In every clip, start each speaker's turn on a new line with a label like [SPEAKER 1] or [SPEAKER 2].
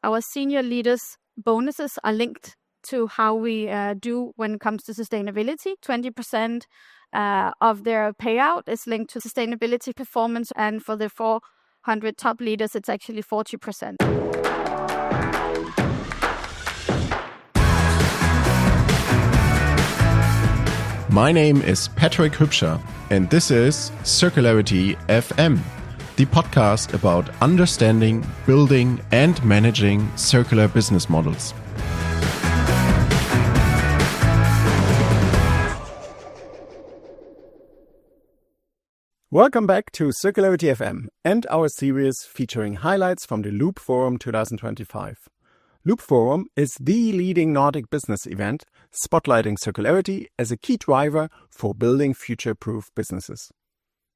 [SPEAKER 1] our senior leaders' bonuses are linked to how we do when it comes to sustainability. 20% of their payout is linked to sustainability performance, and for the 400 top leaders, it's actually 40%.
[SPEAKER 2] My name is Patrick Hübscher, and this is Circularity FM, the podcast about understanding, building, and managing circular business models.
[SPEAKER 3] Welcome back to Circularity FM and our series featuring highlights from the Loop Forum 2025. Loop Forum is the leading Nordic business event spotlighting circularity as a key driver for building future-proof businesses.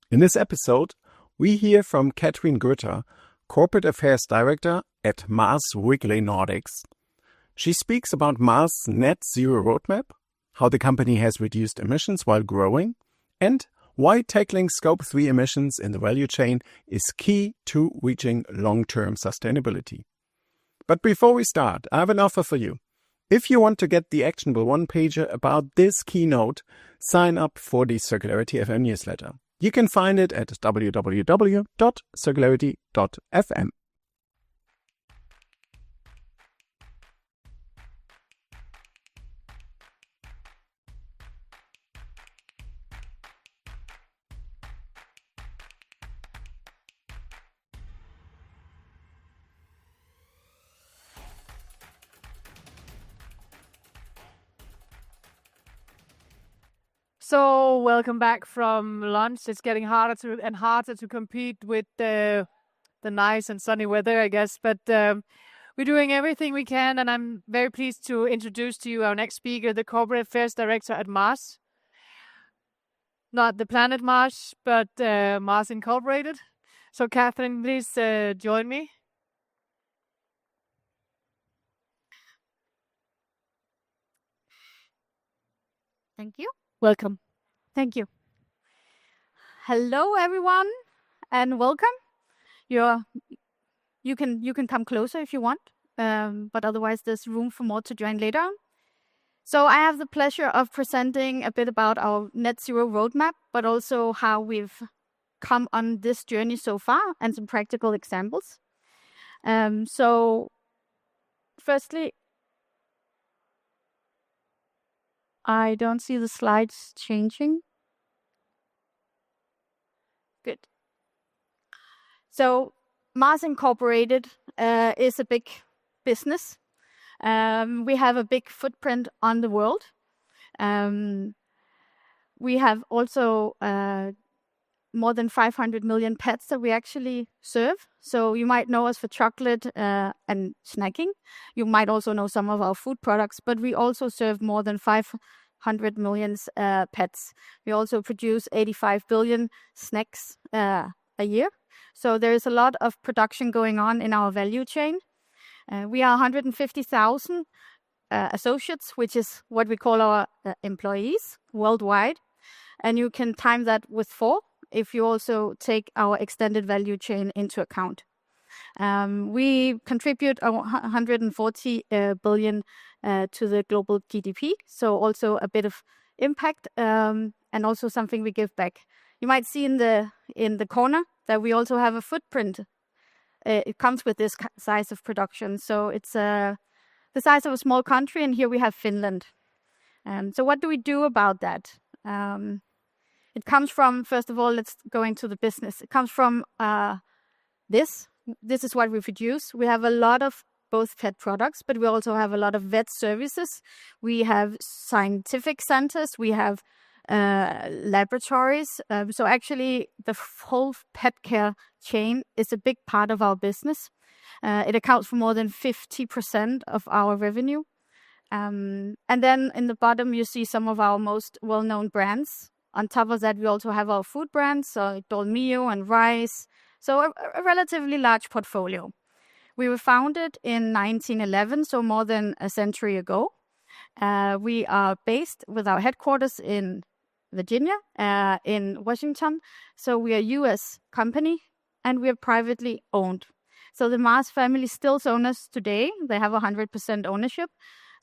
[SPEAKER 3] In this episode, we hear from Katrine Grytter, Corporate Affairs Director at Mars Wrigley Nordics. She speaks about Mars' net zero roadmap, how the company has reduced emissions while growing, and why tackling Scope 3 emissions in the value chain is key to reaching long-term sustainability. But before we start, I have an offer for you. If you want to get the actionable one-pager about this keynote, sign up for the Circularity FM newsletter. You can find it at www.circularity.fm.
[SPEAKER 4] So welcome back from lunch. It's getting harder to compete with the nice and sunny weather, I guess. But we're doing everything we can, and I'm very pleased to introduce to you our next speaker, the Corporate Affairs Director at Mars. Not the planet Mars, but Mars Incorporated. So Katrine, please join me.
[SPEAKER 1] Thank you.
[SPEAKER 4] Welcome.
[SPEAKER 1] Thank you. Hello, everyone, and welcome. You can come closer if you want, but otherwise there's room for more to join later on. So I have the pleasure of presenting a bit about our net zero roadmap, but also how we've come on this journey so far and some practical examples. So firstly, I don't see the slides changing. Good. So Mars Incorporated is a big business. We have a big footprint on the world. We have also more than 500 million pets that we actually serve. So you might know us for chocolate and snacking. You might also know some of our food products, but we also serve more than 500 million pets. We also produce 85 billion snacks a year. So there is a lot of production going on in our value chain. We are 150,000 associates, which is what we call our employees worldwide. And you can time that with 4 if you also take our extended value chain into account. We contribute 140 billion to the global GDP, so also a bit of impact and also something we give back. You might see in the corner that we also have a footprint. It comes with this size of production, so it's the size of a small country, and here we have Finland. So what do we do about that? It comes from, first of all, let's go into the business. It comes from this. This is what we produce. We have a lot of both pet products, but we also have a lot of vet services. We have scientific centers. We have laboratories. So actually, the whole pet care chain is a big part of our business. It accounts for more than 50% of our revenue. And then in the bottom, you see some of our most well-known brands. On top of that, we also have our food brands, so Dolmio and Rice. So a relatively large portfolio. We were founded in 1911, so more than a century ago. We are based with our headquarters in Virginia, in Washington. So we are a US company and we are privately owned. So the Mars family still owns us today. They have 100% ownership,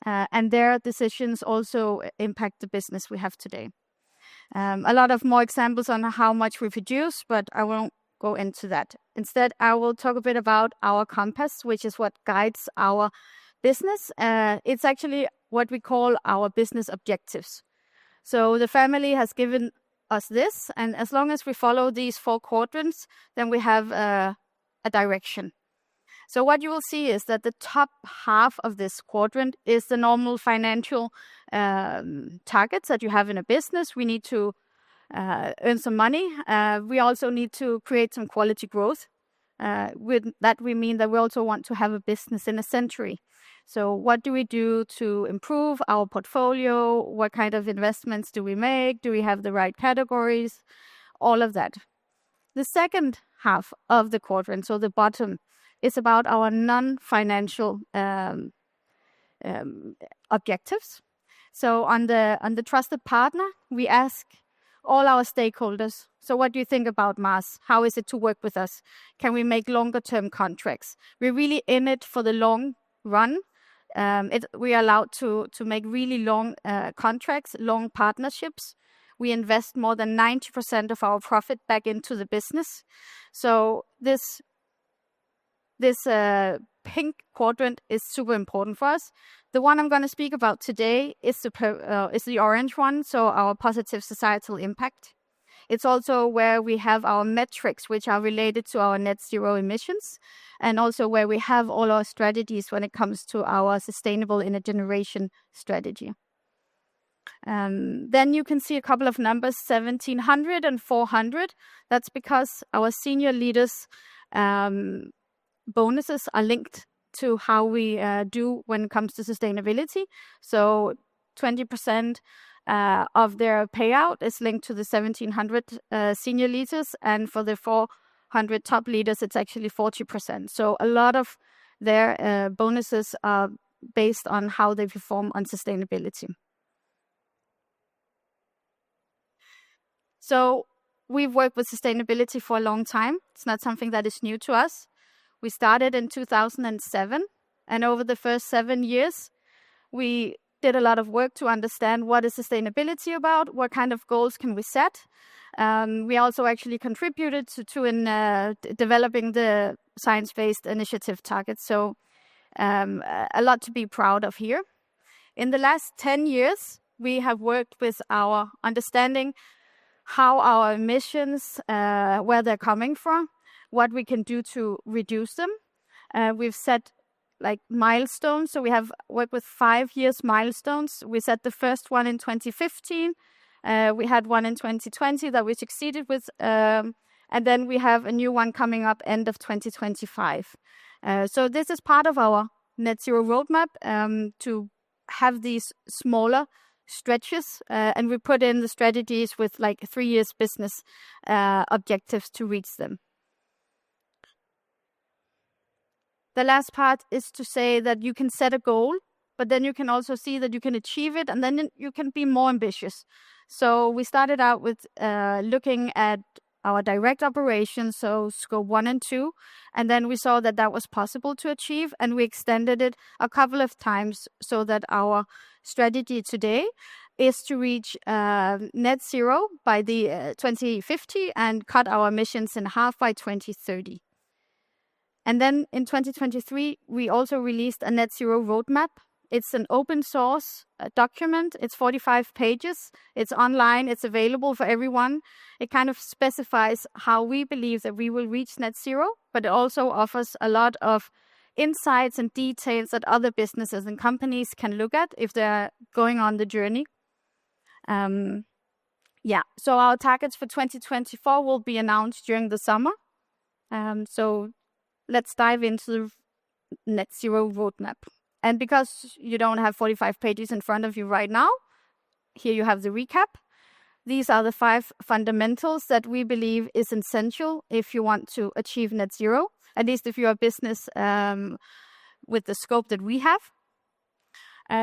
[SPEAKER 1] and their decisions also impact the business we have today. A lot of more examples on how much we produce, but I won't go into that. Instead, I will talk a bit about our compass, which is what guides our business. It's actually what we call our business objectives. So the family has given us this, and as long as we follow these 4 quadrants, then we have a direction. So what you will see is that the top half of this quadrant is the normal financial targets that you have in a business. We need to earn some money. We also need to create some quality growth. With that, we mean that we also want to have a business in a century. So what do we do to improve our portfolio? What kind of investments do we make? Do we have the right categories? All of that. The second half of the quadrant, so the bottom, is about our non-financial objectives. So on the trusted partner, we ask all our stakeholders, so what do you think about Mars? How is it to work with us? Can we make longer term contracts? We're really in it for the long run. We are allowed to make really long contracts, long partnerships. We invest more than 90% of our profit back into the business. So this pink quadrant is super important for us. The one I'm going to speak about today is the orange one, so our positive societal impact. It's also where we have our metrics, which are related to our net zero emissions, and also where we have all our strategies when it comes to our sustainable in a generation strategy. Then you can see a couple of numbers, 1,700 and 400. That's because our senior leaders' bonuses are linked to how we do when it comes to sustainability. So 20% of their payout is linked to the 1,700 senior leaders, and for the 400 top leaders, it's actually 40%. So a lot of their bonuses are based on how they perform on sustainability. So we've worked with sustainability for a long time. It's not something that is new to us. We started in 2007, and over the first 7 years, we did a lot of work to understand what is sustainability about, what kind of goals can we set. We also actually contributed to developing the science-based initiative targets, so a lot to be proud of here. In the last 10 years, we have worked with our understanding how our emissions, where they're coming from, what we can do to reduce them. We've set milestones. So we have worked with 5 years milestones. We set the first one in 2015. We had one in 2020 that we succeeded with. And then we have a new one coming up end of 2025. So this is part of our net zero roadmap to have these smaller stretches. And we put in the strategies with 3 years business objectives to reach them. The last part is to say that you can set a goal, but then you can also see that you can achieve it, and then you can be more ambitious. So we started out with looking at our direct operations, so scope 1 and 2, and then we saw that that was possible to achieve, and we extended it a couple of times so that our strategy today is to reach net zero by the 2050 and cut our emissions in half by 2030. And then in 2023, we also released a net zero roadmap. It's an open source document. It's 45 pages. It's online. It's available for everyone. It kind of specifies how we believe that we will reach net zero, but it also offers a lot of insights and details that other businesses and companies can look at if they're going on the journey. So our targets for 2024 will be announced during the summer. So let's dive into the net zero roadmap. And because you don't have 45 pages in front of you right now, here you have the recap. These are the 5 fundamentals that we believe is essential if you want to achieve net zero, at least if you're a business with the scope that we have.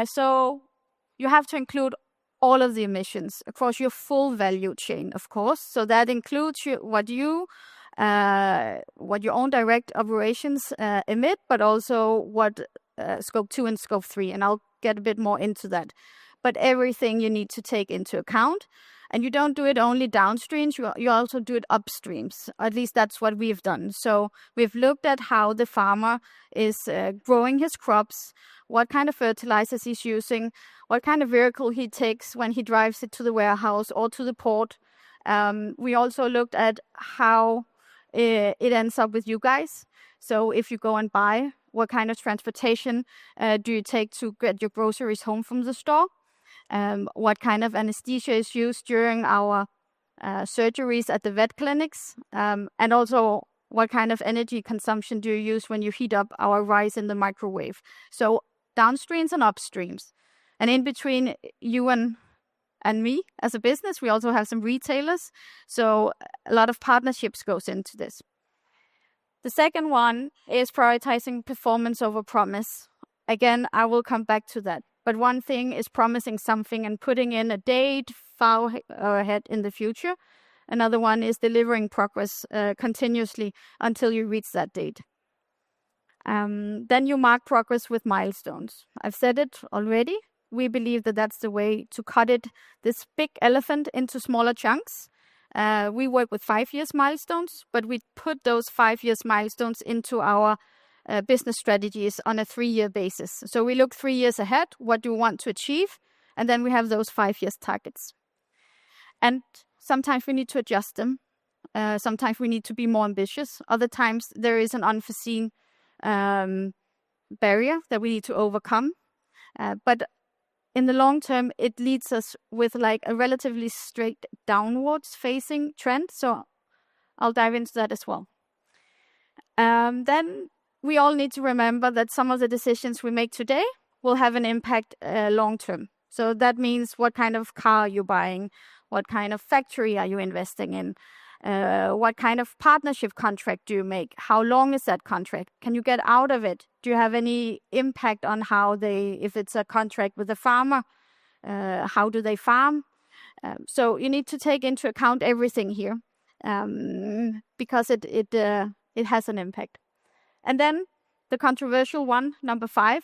[SPEAKER 1] So you have to include all of the emissions across your full value chain, of course. So that includes what you what your own direct operations emit, but also what scope 2 and scope 3. And I'll get a bit more into that. But everything you need to take into account. And you don't do it only downstreams, you also do it upstreams. At least that's what we've done. So we've looked at how the farmer is growing his crops, what kind of fertilizers he's using, what kind of vehicle he takes when he drives it to the warehouse or to the port. We also looked at how it ends up with you guys. So if you go and buy, what kind of transportation do you take to get your groceries home from the store? What kind of anesthesia is used during our surgeries at the vet clinics? And also, what kind of energy consumption do you use when you heat up our rice in the microwave? So downstreams and upstreams. And in between you and me as a business, we also have some retailers. So a lot of partnerships goes into this. The second one is prioritizing performance over promise. Again, I will come back to that. But one thing is promising something and putting in a date far ahead in the future. Another one is delivering progress continuously until you reach that date. Then you mark progress with milestones. I've said it already. We believe that that's the way to cut this big elephant into smaller chunks. We work with 5 years milestones, but we put those 5 years milestones into our business strategies on a 3-year basis. So we look 3 years ahead, what do we want to achieve? And then we have those 5 years targets. And sometimes we need to adjust them. Sometimes we need to be more ambitious. Other times there is an unforeseen barrier that we need to overcome. But in the long term, it leads us with like a relatively straight downwards facing trend. So I'll dive into that as well. Then we all need to remember that some of the decisions we make today will have an impact long term. So that means what kind of car you're buying, what kind of factory are you investing in, what kind of partnership contract do you make, how long is that contract, can you get out of it, do you have any impact on how if it's a contract with a farmer, how do they farm? So you need to take into account everything here because it has an impact. And then the controversial one, number 5,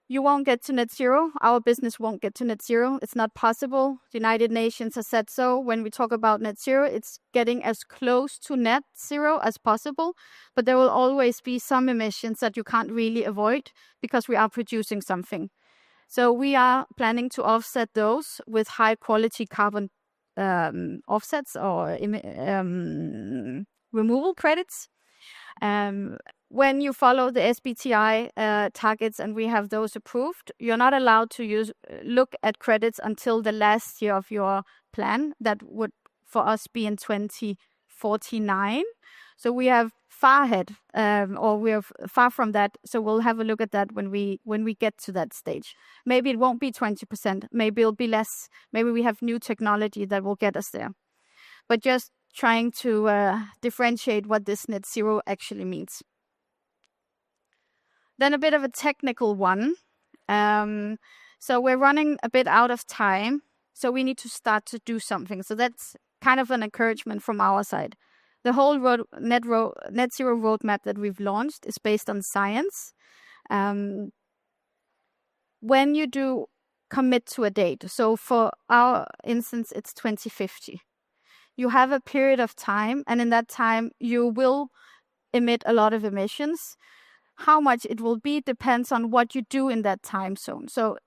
[SPEAKER 1] you won't get to net zero. Our business won't get to net zero. It's not possible. The United Nations has said so. When we talk about net zero, it's getting as close to net zero as possible. But there will always be some emissions that you can't really avoid because we are producing something. So we are planning to offset those with high quality carbon offsets or removal credits. When you follow the SBTi targets and we have those approved, you're not allowed to look at credits until the last year of your plan. That would, for us, be in 2049. So we have far ahead, or we're far from that. So we'll have a look at that when we get to that stage. Maybe it won't be 20%. Maybe it'll be less. Maybe we have new technology that will get us there. But just trying to differentiate what this net zero actually means. Then a bit of a technical one. So we're running a bit out of time, so we need to start to do something. So that's kind of an encouragement from our side. The whole net zero roadmap that we've launched is based on science. When you do commit to a date, so for our instance, it's 2050. You have a period of time, and in that time, you will emit a lot of emissions. How much it will be depends on what you do in that time zone. So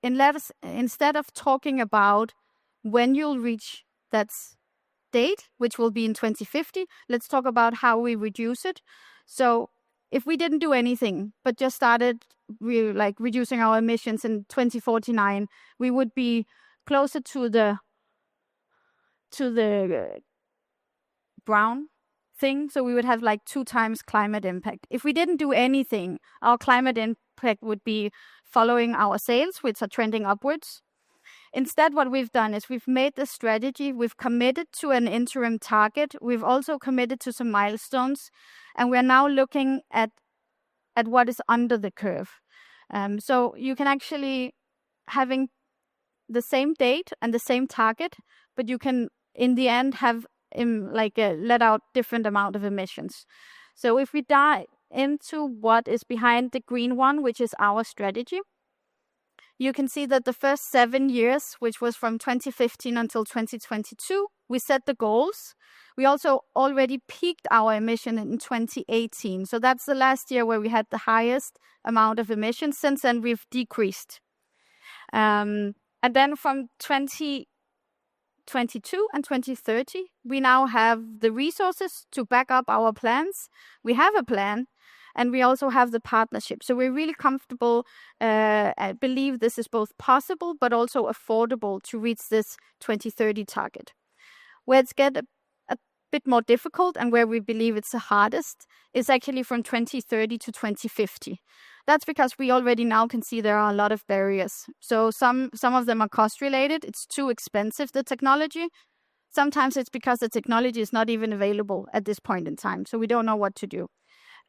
[SPEAKER 1] instead of talking about when you'll reach that date, which will be in 2050, let's talk about how we reduce it. So if we didn't do anything, but just started reducing our emissions in 2049, we would be closer to the brown thing. So we would have 2 times climate impact. If we didn't do anything, our climate impact would be following our sales, which are trending upwards. Instead, what we've done is we've made the strategy, we've committed to an interim target, we've also committed to some milestones, and we're now looking at what is under the curve. So you can actually having the same date and the same target, but you can in the end have let out different amount of emissions. So if we dive into what is behind the green one, which is our strategy, you can see that the first 7 years, which was from 2015 until 2022, we set the goals. We also already peaked our emission in 2018. So that's the last year where we had the highest amount of emissions. Since then, we've decreased. And then from 2022 and 2030, we now have the resources to back up our plans. We have a plan, and we also have the partnership. So we're really comfortable. I believe this is both possible, but also affordable to reach this 2030 target. Where it's get a bit more difficult and where we believe it's the hardest is actually from 2030 to 2050. That's because we already now can see there are a lot of barriers. So some of them are cost related. It's too expensive, the technology. Sometimes it's because the technology is not even available at this point in time. So we don't know what to do.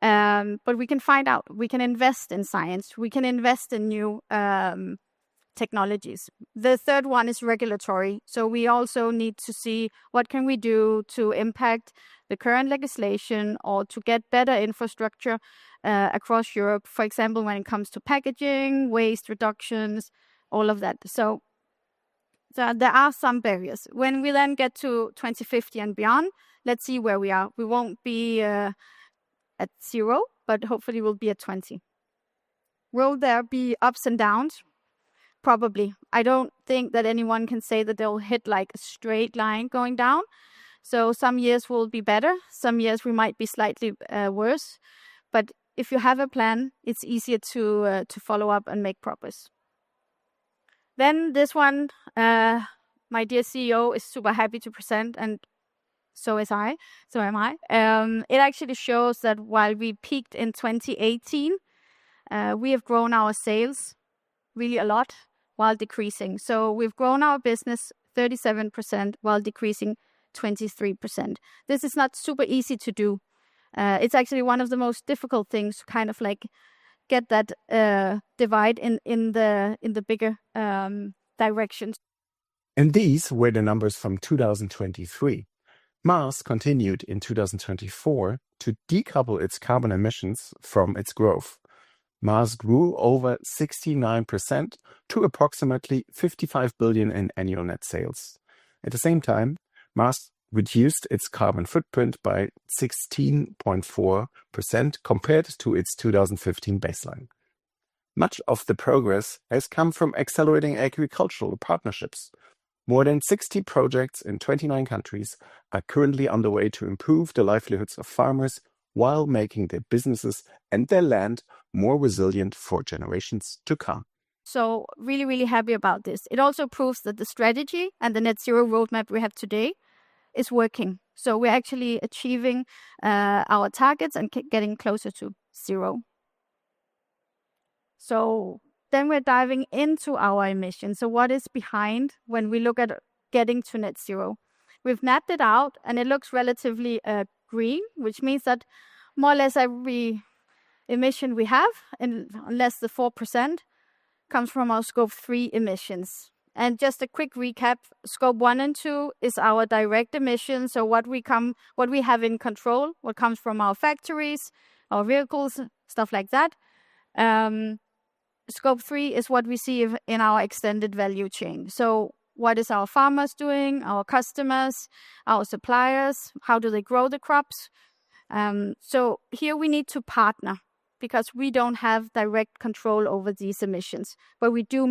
[SPEAKER 1] But we can find out. We can invest in science. We can invest in new technologies. The third one is regulatory. So we also need to see what can we do to impact the current legislation or to get better infrastructure across Europe, for example, when it comes to packaging, waste reductions, all of that. So there are some barriers. When we then get to 2050 and beyond, let's see where we are. We won't be at 0, but hopefully we'll be at 20. Will there be ups and downs? Probably. I don't think that anyone can say that they'll hit like a straight line going down. So some years will be better. Some years we might be slightly worse. But if you have a plan, it's easier to follow up and make progress. Then this one, my dear CEO is super happy to present, and so am I. It actually shows that while we peaked in 2018, we have grown our sales really a lot while decreasing. So we've grown our business 37% while decreasing 23%. This is not super easy to do. It's actually one of the most difficult things to kind of like get that divide in the bigger directions.
[SPEAKER 3] And these were the numbers from 2023. Mars continued in 2024 to decouple its carbon emissions from its growth. Mars grew over 69% to approximately 55 billion in annual net sales. At the same time, Mars reduced its carbon footprint by 16.4% compared to its 2015 baseline. Much of the progress has come from accelerating agricultural partnerships. More than 60 projects in 29 countries are currently underway to improve the livelihoods of farmers while making their businesses and their land more resilient for generations to come.
[SPEAKER 1] So really, really happy about this. It also proves that the strategy and the net zero roadmap we have today is working. So we're actually achieving our targets and getting closer to zero. So then we're diving into our emissions. So what is behind when we look at getting to net zero? We've mapped it out and it looks relatively green, which means that more or less every emission we have, unless the 4%, comes from our scope 3 emissions. And just a quick recap, scope 1 and 2 is our direct emissions. So what we have in control, what comes from our factories, our vehicles, stuff like that. Scope 3 is what we see in our extended value chain. So what is our farmers doing, our customers, our suppliers, how do they grow the crops? So here we need to partner because we don't have direct control over these emissions, but we do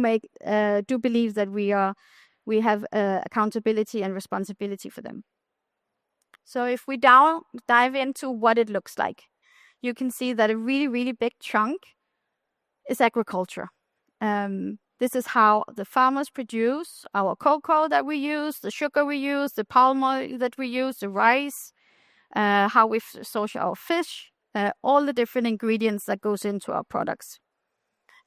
[SPEAKER 1] believe that we have accountability and responsibility for them. So if we dive into what it looks like, you can see that a really, really big chunk is agriculture. This is how the farmers produce our cocoa that we use, the sugar we use, the palm oil that we use, the rice, how we source our fish, all the different ingredients that goes into our products.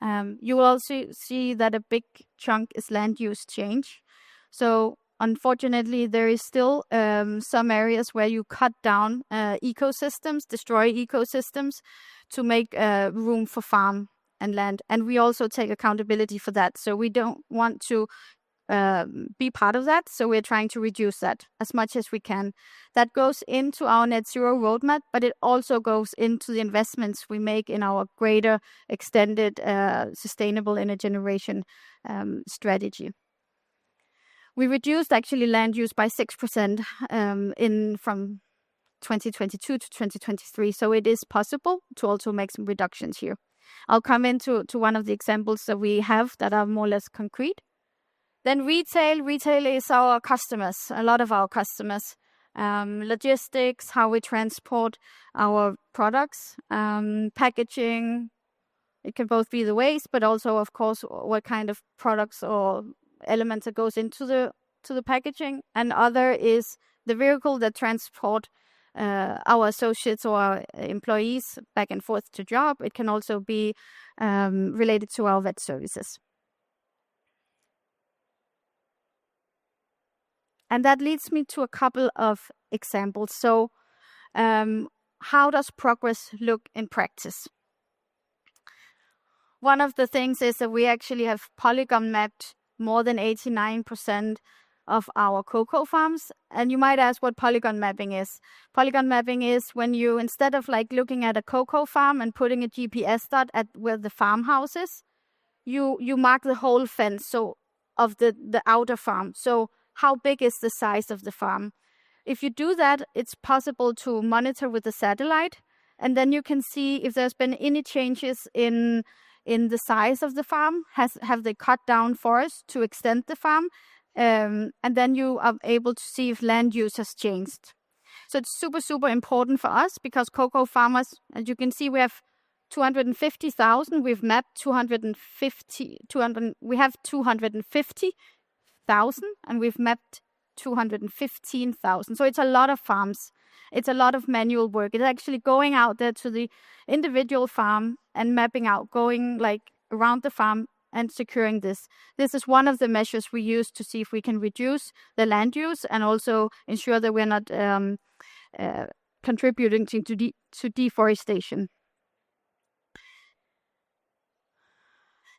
[SPEAKER 1] You will also see that a big chunk is land use change. So unfortunately, there is still some areas where you cut down ecosystems, destroy ecosystems to make room for farm and land. And we also take accountability for that. So we don't want to be part of that. So we're trying to reduce that as much as we can. That goes into our net zero roadmap, but it also goes into the investments we make in our greater extended sustainable energy generation strategy. We reduced actually land use by 6% from 2022 to 2023. So it is possible to also make some reductions here. I'll come into one of the examples that we have that are more or less concrete. Then retail. Retail is our customers, a lot of our customers. Logistics, how we transport our products, packaging. It can both be the waste, but also, of course, what kind of products or elements that goes into the packaging. And other is the vehicle that transport our associates or our employees back and forth to job. It can also be related to our vet services. And that leads me to a couple of examples. So how does progress look in practice? One of the things is that we actually have polygon mapped more than 89% of our cocoa farms. And you might ask what polygon mapping is. Polygon mapping is when you, instead of like looking at a cocoa farm and putting a GPS dot at where the farmhouse is, you mark the whole fence of the outer farm. So how big is the size of the farm? If you do that, it's possible to monitor with the satellite, and then you can see if there's been any changes in the size of the farm. Have they cut down forests to extend the farm? And then you are able to see if land use has changed. So it's super, super important for us because cocoa farmers, as you can see, we have 250,000. We've mapped 250,000, and we've mapped 215,000. So it's a lot of farms. It's a lot of manual work. It's actually going out there to the individual farm and mapping out, going like around the farm and securing this. This is one of the measures we use to see if we can reduce the land use and also ensure that we're not contributing to deforestation.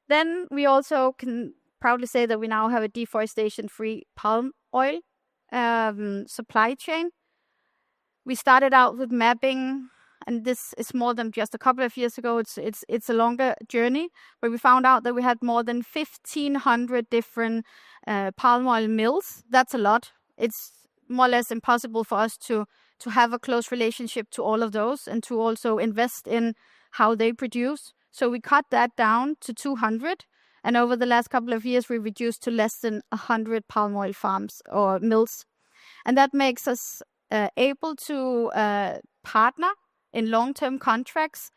[SPEAKER 1] Then we also can proudly say that we now have a deforestation-free palm oil supply chain. We started out with mapping, and this is more than just a couple of years ago. It's a longer journey, but we found out that we had more than 1,500 different palm oil mills. That's a lot. It's more or less impossible for us to have a close relationship to all of those and to also invest in how they produce. So we cut that down to 200. And over the last couple of years, we reduced to less than 100 palm oil farms or mills. And that makes us able to partner in long-term contracts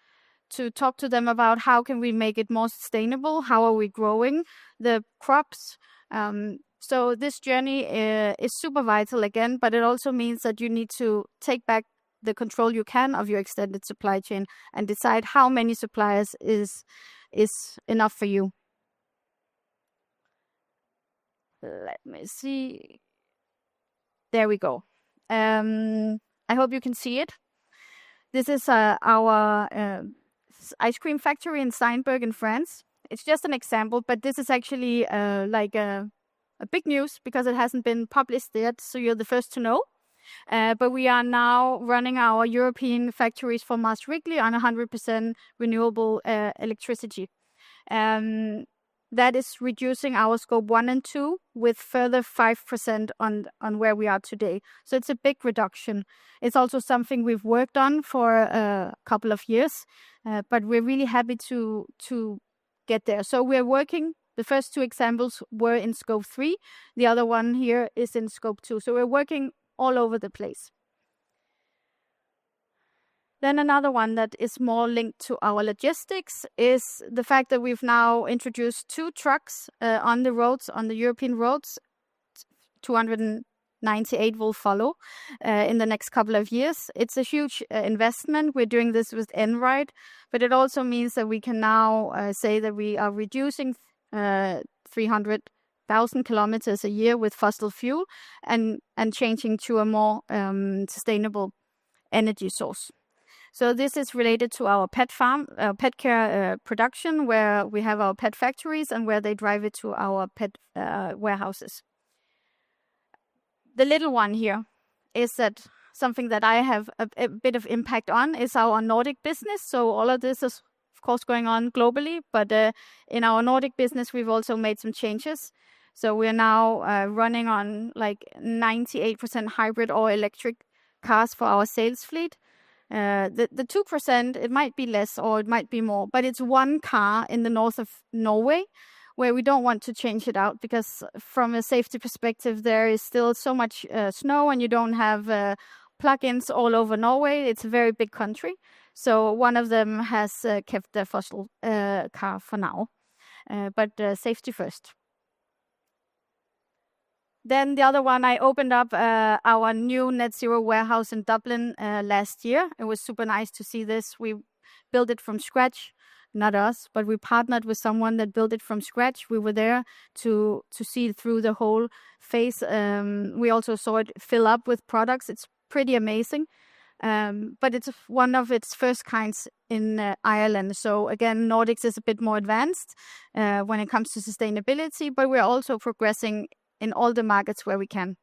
[SPEAKER 1] to talk to them about how can we make it more sustainable, how are we growing the crops. So this journey is super vital again, but it also means that you need to take back the control you can of your extended supply chain and decide how many suppliers is enough for you. Let me see. There we go. I hope you can see it. This is our ice cream factory in Steinberg in France. It's just an example, but this is actually like a big news because it hasn't been published yet, so you're the first to know. But we are now running our European factories for Mars Wrigley on 100% renewable electricity. That is reducing our scope 1 and 2 with further 5% on where we are today. So it's a big reduction. It's also something we've worked on for a couple of years, but we're really happy to get there. So we're working. The first two examples were in scope 3. The other one here is in scope 2. So we're working all over the place. Then another one that is more linked to our logistics is the fact that we've now introduced 2 trucks on the roads, on the European roads. 298 will follow in the next couple of years. It's a huge investment. We're doing this with Enride, but it also means that we can now say that we are reducing 300,000 kilometers a year with fossil fuel and changing to a more sustainable energy source. So this is related to our pet farm, pet care production, where we have our pet factories and where they drive it to our pet warehouses. The little one here is that something that I have a bit of impact on is our Nordic business. So all of this is, of course, going on globally, but in our Nordic business, we've also made some changes. So we're now running on like 98% hybrid or electric cars for our sales fleet. The 2%, it might be less or it might be more, but it's one car in the north of Norway where we don't want to change it out because from a safety perspective, there is still so much snow and you don't have plug-ins all over Norway. It's a very big country. So one of them has kept the fossil car for now, but safety first. Then the other one, I opened up our new net zero warehouse in Dublin last year. It was super nice to see this. We built it from scratch, not us, but we partnered with someone that built it from scratch. We were there to see through the whole phase. We also saw it fill up with products. It's pretty amazing. But it's one of its first kinds in Ireland. So again, Nordics is a bit more advanced when it comes to sustainability, but we're also progressing in all the markets where we can.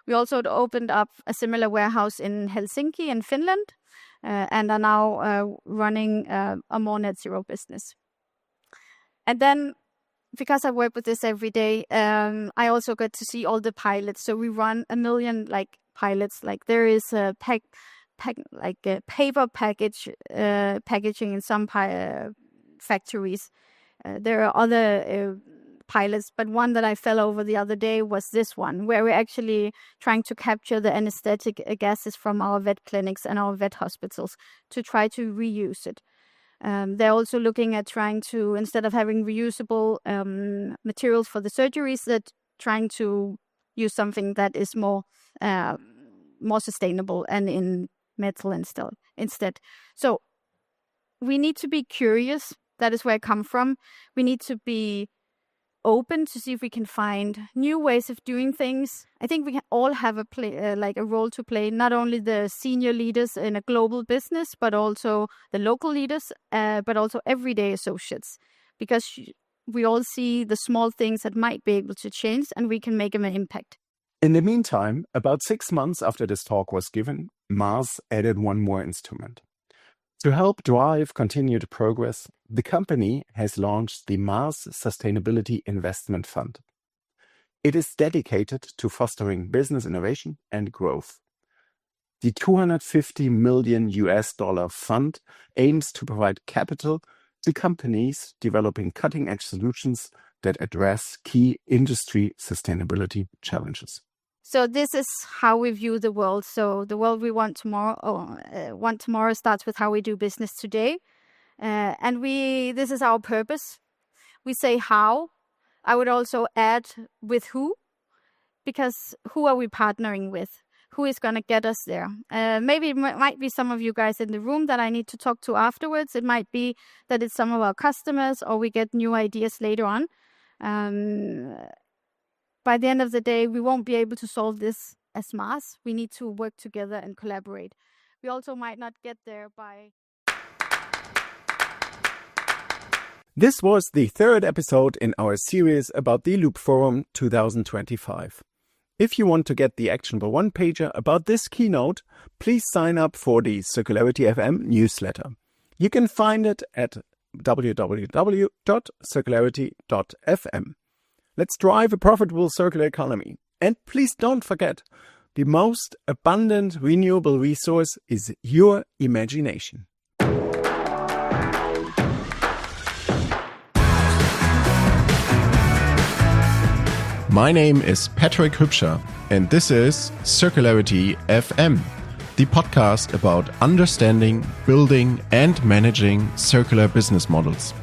[SPEAKER 1] We also opened up a similar warehouse in Helsinki in Finland and are now running a more net zero business. And then, because I work with this every day, I also get to see all the pilots. So we run 1 million pilots. Like there is a paper packaging in some factories. There are other pilots, but one that I fell over the other day was this one, where we're actually trying to capture the anesthetic gases from our vet clinics and our vet hospitals to try to reuse it. They're also looking at trying to, instead of having reusable materials for the surgeries, that trying to use something that is more sustainable and in metal instead. So we need to be curious. That is where I come from. We need to be open to see if we can find new ways of doing things. I think we can all have a role to play, not only the senior leaders in a global business, but also the local leaders, but also everyday associates, because we all see the small things that might be able to change and we can make them an impact.
[SPEAKER 3] In the meantime, about 6 months after this talk was given, Mars added one more instrument. To help drive continued progress, the company has launched the Mars Sustainability Investment Fund. It is dedicated to fostering business innovation and growth. The $250 million fund aims to provide capital to companies developing cutting-edge solutions that address key industry sustainability challenges.
[SPEAKER 1] So this is how we view the world. So the world we want tomorrow starts with how we do business today. And this is our purpose. We say how. I would also add with who, because who are we partnering with? Who is going to get us there? Maybe it might be some of you guys in the room that I need to talk to afterwards. It might be that it's some of our customers, or we get new ideas later on. By the end of the day, we won't be able to solve this as Mars. We need to work together and collaborate. We also might not get there by...
[SPEAKER 3] This was the third episode in our series about the Loop Forum 2025. If you want to get the actionable one-pager about this keynote, please sign up for the Circularity FM newsletter. You can find it at www.circularity.fm. Let's drive a profitable circular economy. And please don't forget, the most abundant renewable resource is your imagination.
[SPEAKER 2] My name is Patrick Hübscher, and this is Circularity FM, the podcast about understanding, building, and managing circular business models.